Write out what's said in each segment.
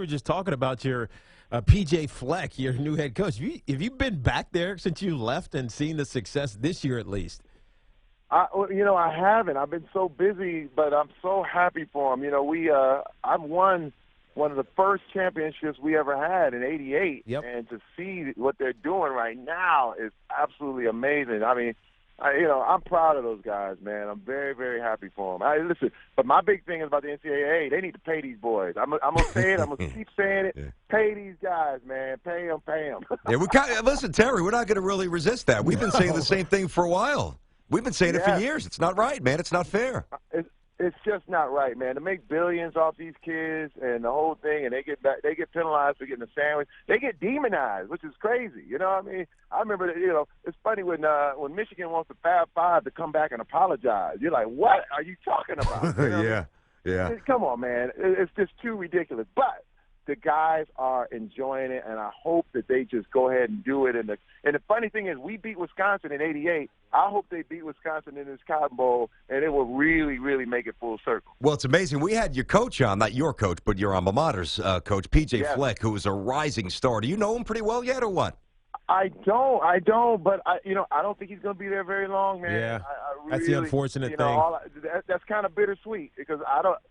were just talking about your PJ Fleck, your new head coach. Have you been back there since you left and seen the success this year at least? I haven't. I've been so busy, but I'm so happy for him. I've won one of the first championships we ever had in '88, and to see what they're doing right now is absolutely amazing. I mean, I'm proud of those guys, man. I'm very, very happy for them. Listen, but my big thing is about the NCAA. They need to pay these boys. I'm gonna say it. I'm gonna keep saying it. Yeah. Pay these guys, man. Pay them. Yeah, listen, Terry. We're not going to really resist that. We've been saying the same thing for a while. We've been saying it for years. It's not right, man. It's not fair. It's just not right, man. To make billions off these kids and the whole thing, and they get penalized for getting a sandwich. They get demonized, which is crazy. You know what I mean? I remember that. It's funny when Michigan wants the Fab Five to come back and apologize. You're like, what are you talking about? You know yeah. Come on, man. It's just too ridiculous. But the guys are enjoying it, and I hope that they just go ahead and do it. And the funny thing is, we beat Wisconsin in '88. I hope they beat Wisconsin in this Cotton Bowl, and it will really, really make it full circle. Well, it's amazing. We had your coach on, not your coach, but your alma mater's coach, PJ Fleck, who is a rising star. Do you know him pretty well yet, or what? I don't, but I don't think he's going to be there very long, man. Yeah, I really, that's the unfortunate thing. That's kind of bittersweet because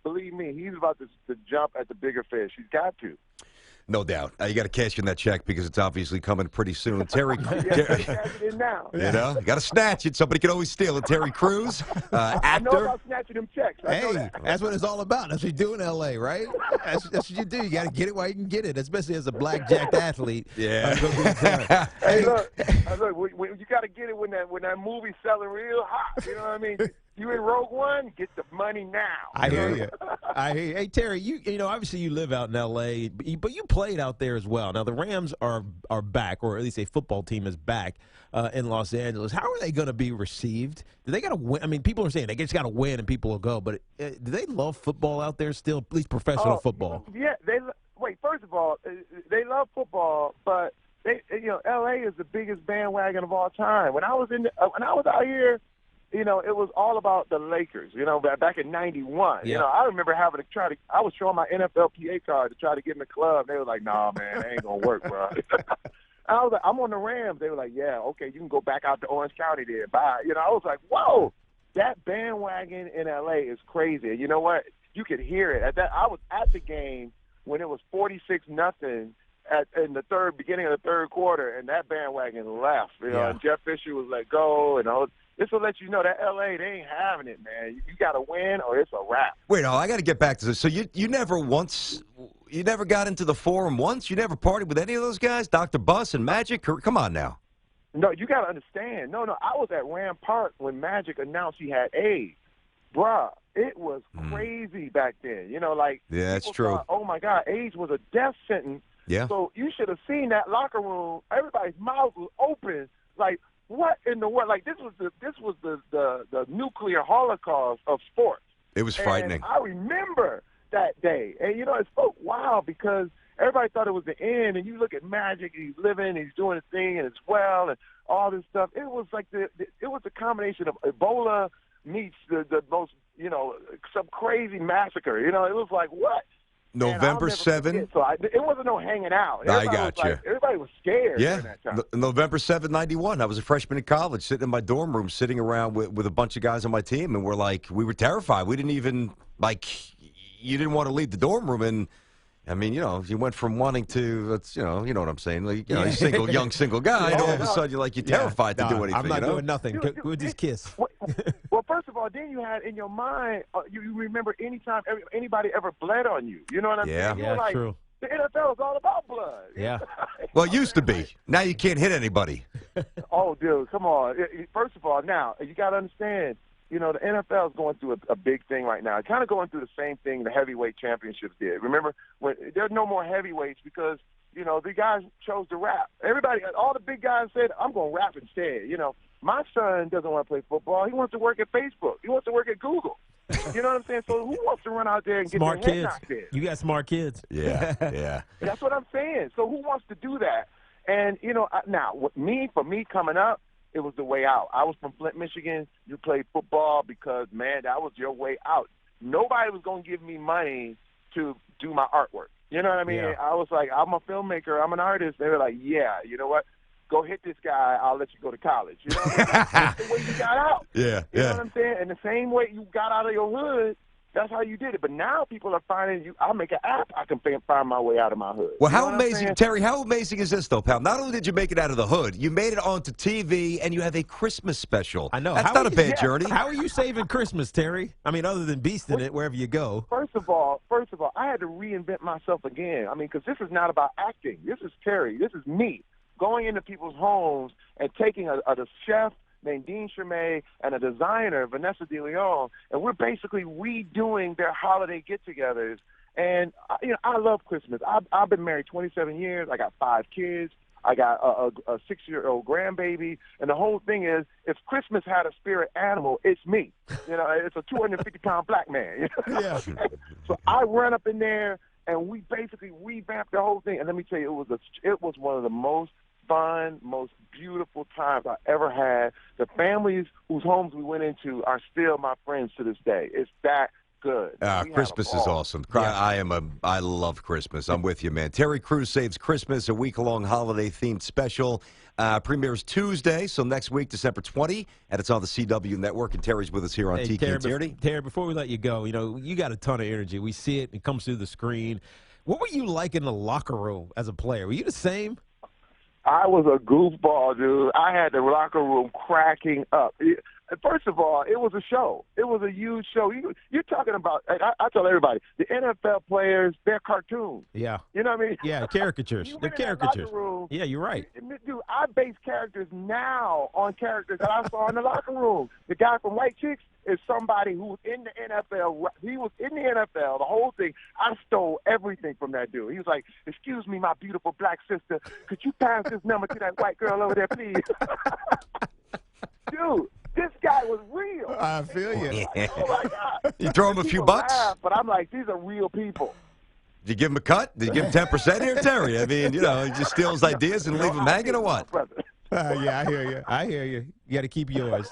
believe me, he's about to jump at the bigger fish. He's got to. No doubt. You got to cash in that check because it's obviously coming pretty soon. Terry, cash it in now. You got to snatch it. Somebody can always steal it. Terry Crews, actor. I know about snatching them checks. That's what it's all about. That's what you do in L.A., right? That's what you do. You got to get it while you can get it, especially as a blackjacked athlete. Yeah. Hey, look, you got to get it when that movie's selling real hot. You know what I mean? You in Rogue One? Get the money now. I hear you. Hey, Terry, you know, obviously you live out in L.A., but you played out there as well. Now, the Rams are back, or at least a football team is back in Los Angeles. How are they going to be received? Do they got to win? I mean, people are saying they just got to win and people will go, but do they love football out there still, at least professional football? Yeah. First of all, they love football, but L.A. is the biggest bandwagon of all time. When I was out here, it was all about the Lakers, back in '91. Yeah. I remember having to I was showing my NFLPA card to try to get in the club. They were like, nah, man, that ain't going to work, bro. I was like, I'm on the Rams. They were like, yeah, okay, you can go back out to Orange County there. Bye. I was like, whoa, that bandwagon in L.A. is crazy. And you know what? You could hear it. I was at the game when it was 46-0 in the beginning of the third quarter, and that bandwagon left. And Jeff Fisher was let go, and this will let you know that L.A., they ain't having it, man. You got to win or it's a wrap. Wait, I got to get back to this. So you never got into the Forum once? You never partied with any of those guys, Dr. Buss and Magic? Come on now. No, you got to understand. No, I was at Ram Park when Magic announced he had AIDS. Bruh, it was crazy back then. Yeah, that's true. Thought, oh, my God, AIDS was a death sentence. Yeah. So you should have seen that locker room. Everybody's mouth was open. Like, what in the world? Like, this was the nuclear holocaust of sports. It was frightening. And I remember that day. And, it's so wild because everybody thought it was the end. And you look at Magic, and he's living, he's doing his thing, and it's well, and all this stuff. It was like it was a combination of Ebola meets the most, some crazy massacre. It was like, what? November 7th. So it wasn't no hanging out. I got you. Everybody was scared during that time. November 7th, '91. I was a freshman in college, sitting in my dorm room, sitting around with a bunch of guys on my team, and we were terrified. We didn't even, you didn't want to leave the dorm room, and I mean, you went from wanting to, you know what I'm saying, young single guy, and all of a sudden you're terrified to do anything. I'm not doing nothing. We'll just kiss. Well, first of all, then you had in your mind, you remember anytime anybody ever bled on you. You know what I'm saying? You were like, true. The NFL is all about blood. Yeah. Well, it used to be. Now you can't hit anybody. Oh, dude, come on. First of all, now, you got to understand, the NFL is going through a big thing right now. It's kind of going through the same thing the heavyweight championships did. Remember, when there's no more heavyweights because, the guys chose to rap. Everybody, all the big guys said, I'm going to rap instead. My son doesn't want to play football. He wants to work at Facebook. He wants to work at Google. You know what I'm saying? So who wants to run out there and get their head knocked in? You got smart kids. Yeah. That's what I'm saying. So who wants to do that? And, for me coming up, it was the way out. I was from Flint, Michigan. You played football because, man, that was your way out. Nobody was going to give me money to do my artwork. You know what I mean? Yeah. I was like, I'm a filmmaker. I'm an artist. They were like, yeah, you know what? Go hit this guy. I'll let you go to college. You know what I mean? That's the way you got out. Yeah, You know what I'm saying? And the same way you got out of your hood, that's how you did it. But now people are finding you. I'll make an app. I can find my way out of my hood. Well, You know how what I'm amazing, saying? Terry, how amazing is this, though, pal? Not only did you make it out of the hood, you made it onto TV, and you have a Christmas special. I know. That's How not are a you- bad Yeah. journey. How are you saving Christmas, Terry? I mean, other than beasting it wherever you go. First of all, I had to reinvent myself again. I mean, because this is not about acting. This is Terry. This is me going into people's homes and taking a chef named Dean Chermay and a designer, Vanessa De Leon, and we're basically redoing their holiday get-togethers. And I love Christmas. I've been married 27 years. I got 5 kids. I got a 6-year-old grandbaby. And the whole thing is, if Christmas had a spirit animal, it's me. It's a 250-pound black man. Yeah. So I ran up in there, and we basically revamped the whole thing. And let me tell you, it was one of the most fun, most beautiful times I ever had. The families whose homes we went into are still my friends to this day. It's that good. We had a Christmas is ball. awesome. I love Christmas. I'm with you, man. Terry Crews Saves Christmas, a week-long holiday-themed special. Premieres Tuesday, so next week, December 20, and it's on the CW Network. And Terry's with us here on Hey, Tiki and Tierney. Terry, before we let you go, you got a ton of energy. We see it. It comes through the screen. What were you like in the locker room as a player? Were you the same? I was a goofball, dude. I had the locker room cracking up. First of all, it was a show. It was a huge show. You're talking about, I tell everybody, the NFL players, they're cartoons. Yeah. You know what I mean? Yeah, caricatures. You They're went in that caricatures. locker room, Yeah, you're right. Dude, I base characters now on characters that I saw in the locker room. The guy from White Chicks is somebody who was in the NFL. He was in the NFL, the whole thing. I stole everything from that dude. He was like, "Excuse me, my beautiful black sister. Could you pass this number to that white girl over there, please?" Dude, this guy was real. I feel you. Like, oh, my God. You throw him a few People bucks? laugh, but I'm like, these are real people. Did you give him a cut? Did you give him 10% here, Terry? I mean, he just steals ideas and leave him hanging or what? Brother. Yeah, I hear you. You got to keep yours.